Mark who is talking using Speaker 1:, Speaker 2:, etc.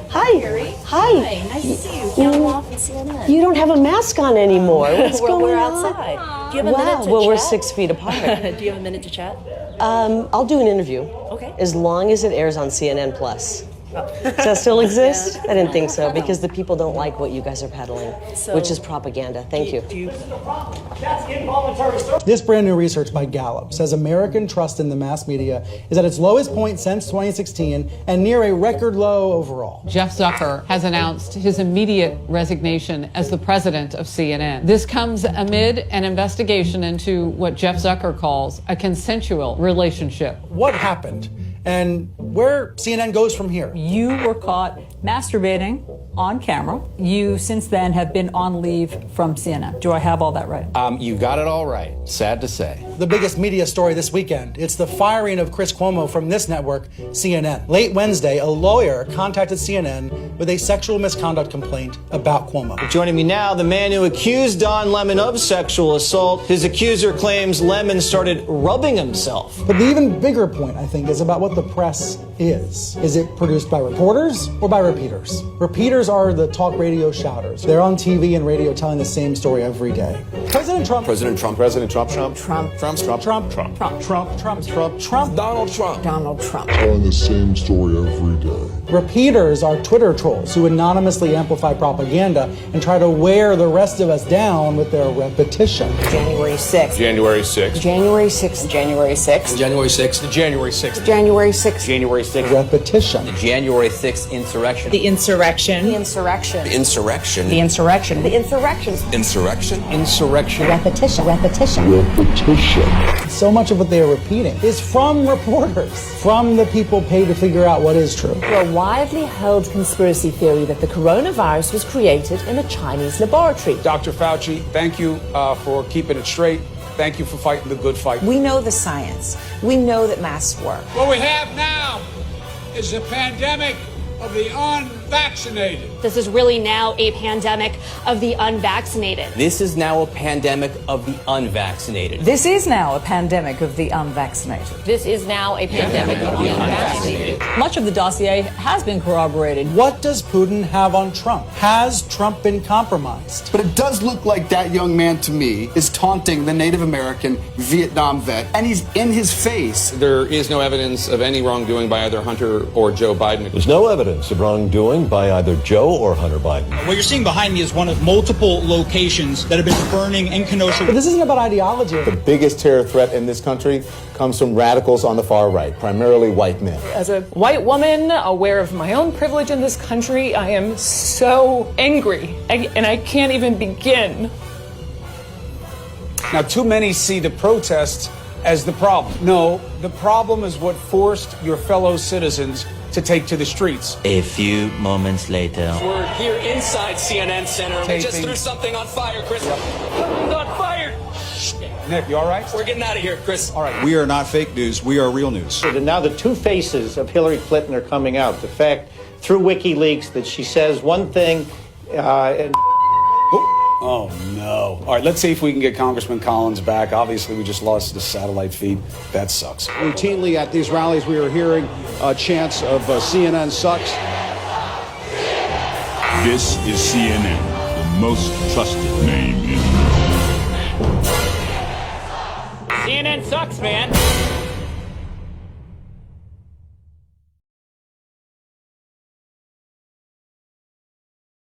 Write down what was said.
Speaker 1: Hi.
Speaker 2: Carrie.
Speaker 1: Hi.
Speaker 2: Nice to see you. Counting off and CNN.
Speaker 1: You don't have a mask on anymore. What's going
Speaker 2: we're
Speaker 1: on?
Speaker 2: outside. Do you have a minute to chat?
Speaker 1: Well, we're 6 feet apart.
Speaker 2: Do you have a minute to chat?
Speaker 1: I'll do an interview.
Speaker 2: Okay.
Speaker 1: As long as it airs on CNN Plus. Does that still exist? I didn't think so, because the people don't like what you guys are peddling, which is propaganda. Thank you.
Speaker 3: This brand new research by Gallup says American trust in the mass media is at its lowest point since 2016 and near a record low overall.
Speaker 4: Jeff Zucker has announced his immediate resignation as the president of CNN. This comes amid an investigation into what Jeff Zucker calls a consensual relationship.
Speaker 3: What happened? And where CNN goes from here?
Speaker 5: You were caught masturbating on camera. You, since then, have been on leave from CNN. Do I have all that right?
Speaker 6: You got it all right. Sad to say.
Speaker 3: The biggest media story this weekend. It's the firing of Chris Cuomo from this network, CNN. Late Wednesday, a lawyer contacted CNN with a sexual misconduct complaint about Cuomo.
Speaker 7: Joining me now, the man who accused Don Lemon of sexual assault. His accuser claims Lemon started rubbing himself.
Speaker 3: But the even bigger point, I think, is about what the press is. Is it produced by reporters or by repeaters? Repeaters are the talk radio shouters. They're on TV and radio telling the same story every day. President Trump.
Speaker 8: President Trump. President Trump.
Speaker 2: Trump.
Speaker 8: Trump. Trump.
Speaker 3: Trump.
Speaker 8: Trump.
Speaker 3: Trump. Trump. Trump. Trump. Trump.
Speaker 8: Donald Trump.
Speaker 2: Donald Trump.
Speaker 9: Telling the same story every day.
Speaker 3: Repeaters are Twitter trolls who anonymously amplify propaganda and try to wear the rest of us down with their repetition.
Speaker 2: January 6th.
Speaker 8: January 6th.
Speaker 2: January 6th. January 6th.
Speaker 6: January 6th.
Speaker 8: January 6th.
Speaker 2: January 6th.
Speaker 6: January 6th.
Speaker 3: Repetition.
Speaker 6: The January 6th insurrection.
Speaker 2: The insurrection. The insurrection.
Speaker 8: The insurrection.
Speaker 2: The insurrection. The insurrection.
Speaker 8: Insurrection.
Speaker 6: Insurrection.
Speaker 2: Repetition. Repetition.
Speaker 9: Repetition.
Speaker 3: So much of what they are repeating is from reporters, from the people paid to figure out what is true.
Speaker 10: A widely held conspiracy theory that the coronavirus was created in a Chinese laboratory.
Speaker 11: Dr. Fauci, thank you for keeping it straight. Thank you for fighting the good fight.
Speaker 2: We know the science. We know that masks work.
Speaker 12: What we have now is a pandemic of the unvaccinated.
Speaker 13: This is really now a pandemic of the unvaccinated.
Speaker 6: This is now a pandemic of the unvaccinated.
Speaker 5: This is now a pandemic of the unvaccinated.
Speaker 13: This is now a pandemic of the unvaccinated.
Speaker 5: Much of the dossier has been corroborated.
Speaker 3: What does Putin have on Trump? Has Trump been compromised?
Speaker 14: But it does look like that young man to me is taunting the Native American Vietnam vet, and he's in his face.
Speaker 8: There is no evidence of any wrongdoing by either Hunter or Joe Biden.
Speaker 9: There's no evidence of wrongdoing by either Joe or Hunter Biden.
Speaker 15: What you're seeing behind me is one of multiple locations that have been burning in Kenosha.
Speaker 3: But this isn't about ideology.
Speaker 16: The biggest terror threat in this country comes from radicals on the far right, primarily white men.
Speaker 17: As a white woman, aware of my own privilege in this country, I am so angry, and I can't even begin.
Speaker 11: Now, too many see the protests as the problem. No, the problem is what forced your fellow citizens to take to the streets.
Speaker 7: A few moments later.
Speaker 6: We're here inside CNN Center. We just threw something on fire, Chris. Something's on fire.
Speaker 11: Nick, you all right?
Speaker 6: We're getting out of here, Chris.
Speaker 11: All right.
Speaker 15: We are not fake news. We are real news.
Speaker 7: And now the two faces of Hillary Clinton are coming out. The fact through WikiLeaks that she says one thing and...
Speaker 11: Oh, no. All right, let's see if we can get Congressman Collins back. Obviously, we just lost the satellite feed. That sucks.
Speaker 14: Routinely at these rallies, we are hearing chants of CNN sucks.
Speaker 9: This is CNN, the most trusted name in
Speaker 6: CNN sucks, man.